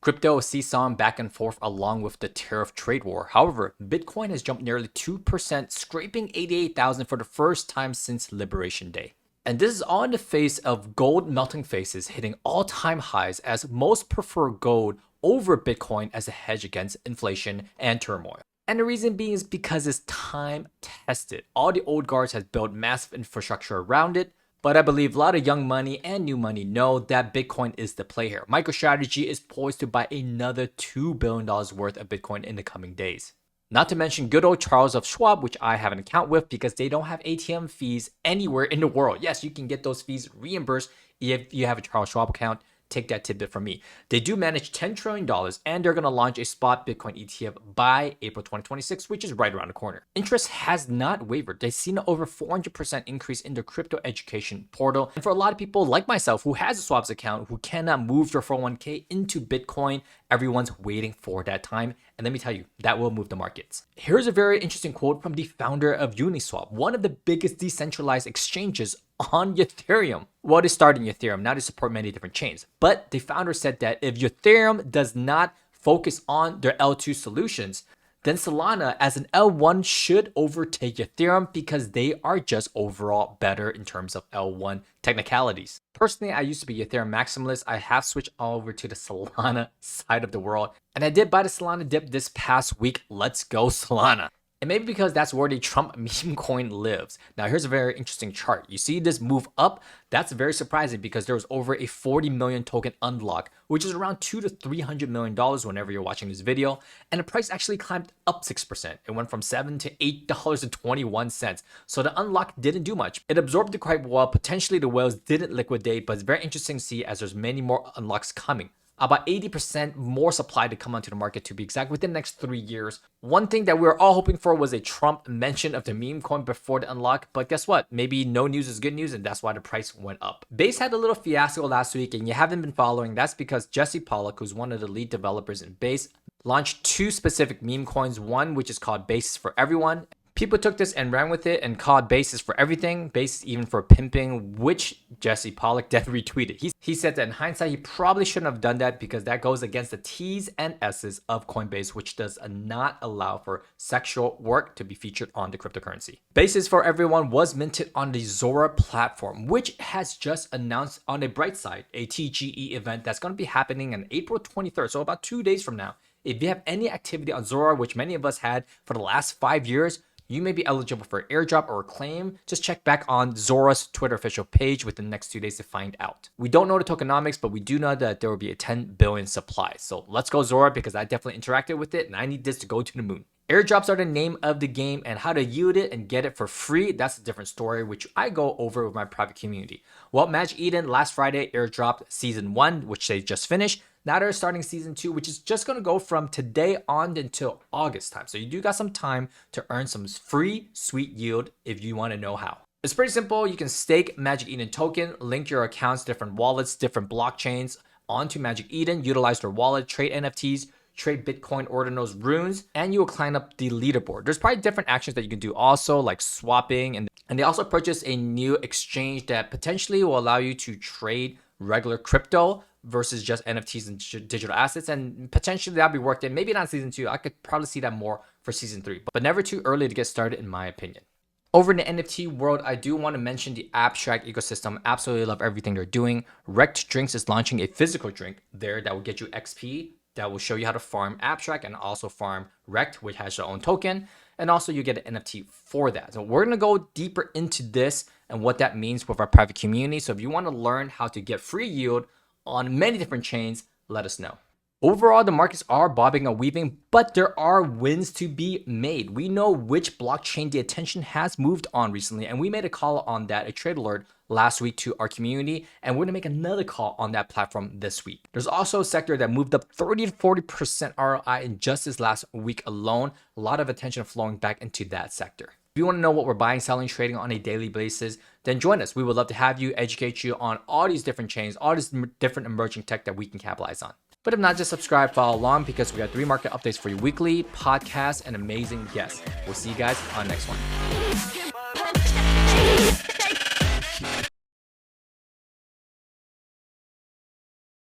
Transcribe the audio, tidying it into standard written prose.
Crypto is seesawing back and forth along with the tariff trade war. However, Bitcoin has jumped nearly 2%, scraping 88,000 for the first time since Liberation Day. And this is all in the face of gold melting faces hitting all-time highs, as most prefer gold over Bitcoin as a hedge against inflation and turmoil. And the reason being is because it's time tested. All the old guards have built massive infrastructure around it, but I believe a lot of young money and new money know that Bitcoin is the play here. MicroStrategy is poised to buy another $2 billion worth of Bitcoin in the coming days. Not to mention good old Charles of Schwab, which I have an account with because they don't have ATM fees anywhere in the world. Yes, you can get those fees reimbursed if you have a Charles Schwab account. Take that tidbit from me. They do manage $10 trillion and they're going to launch a spot Bitcoin ETF by April 2026, which is right around the corner. Interest has not wavered. They've seen an over 400% increase in their crypto education portal. And for a lot of people like myself who has a Swaps account who cannot move their 401k into Bitcoin, everyone's waiting for that time. And let me tell you, that will move the markets. Here's a very interesting quote from the founder of Uniswap, one of the biggest decentralized exchanges on Ethereum. Well, they started in Ethereum. Now they support many different chains. But the founder said that if Ethereum does not focus on their L2 solutions, then Solana as an L1 should overtake Ethereum because they are just overall better in terms of L1 technicalities. Personally, I used to be Ethereum maximalist. I have switched over to the Solana side of the world. And I did buy the Solana dip this past week. Let's go Solana. And maybe because that's where the Trump meme coin lives. Now, here's a very interesting chart. You see this move up? That's very surprising because there was over a 40 million token unlock, which is around $200 to $300 million whenever you're watching this video. And the price actually climbed up 6%. It went from $7 to $8.21. So the unlock didn't do much. It absorbed it quite well. Potentially the whales didn't liquidate, but it's very interesting to see as there's many more unlocks coming. About 80% more supply to come onto the market, to be exact, within the next 3 years. One thing that we were all hoping for was a Trump mention of the meme coin before the unlock, but guess what? Maybe no news is good news, and that's why the price went up. Base had a little fiasco last week, and you haven't been following. That's because Jesse Pollock, who's one of the lead developers in Base, launched two specific meme coins. One, which is called Base for Everyone. People took this and ran with it and called Bases for everything, Bases even for pimping, which Jesse Pollock then retweeted. He said that in hindsight, he probably shouldn't have done that because that goes against the T's and S's of Coinbase, which does not allow for sexual work to be featured on the cryptocurrency. Bases for Everyone was minted on the Zora platform, which has just announced on a bright side, a TGE event that's going to be happening on April 23rd, so about 2 days from now. If you have any activity on Zora, which many of us had for the last 5 years, you may be eligible for an airdrop or a claim. Just check back on Zora's Twitter official page within the next 2 days to find out. We don't know the tokenomics, but we do know that there will be a 10 billion supply. So let's go Zora because I definitely interacted with it and I need this to go to the moon. Airdrops are the name of the game, and how to yield it and get it for free, that's a different story, which I go over with my private community. Well, Magic Eden last Friday airdropped season 1, which they just finished. Now they're starting season 2, which is just going to go from today on until August time. So you do got some time to earn some free sweet yield if you want to know how. It's pretty simple. You can stake Magic Eden token, link your accounts, different wallets, different blockchains onto Magic Eden, utilize their wallet, trade NFTs, trade Bitcoin, ordinals, runes, and you will climb up the leaderboard. There's probably different actions that you can do also, like swapping, and they also purchased a new exchange that potentially will allow you to trade regular crypto versus just NFTs and digital assets, and potentially that'll be worked in. Maybe not season 2. I could probably see that more for season 3, but never too early to get started in my opinion. Over in the NFT world, I do want to mention the Abstract ecosystem. Absolutely love everything they're doing. Rect Drinks is launching a physical drink there that will get you XP, that will show you how to farm Abstract and also farm Rect, which has their own token. And also you get an NFT for that. So we're going to go deeper into this and what that means with our private community. So if you want to learn how to get free yield on many different chains, let us know. Overall, the markets are bobbing and weaving, but there are wins to be made. We know which blockchain the attention has moved on recently, and we made a call on that, a trade alert last week to our community, and we're gonna make another call on that platform this week. There's also a sector that moved up 30 to 40% ROI in just this last week alone. A lot of attention flowing back into that sector. If you want to know what we're buying, selling, trading on a daily basis, then join us. We would love to have you, educate you on all these different chains, all these different emerging tech that we can capitalize on. But if not, just subscribe, follow along, because we got 3 market updates for you weekly, podcasts, and amazing guests. We'll see you guys on the next one.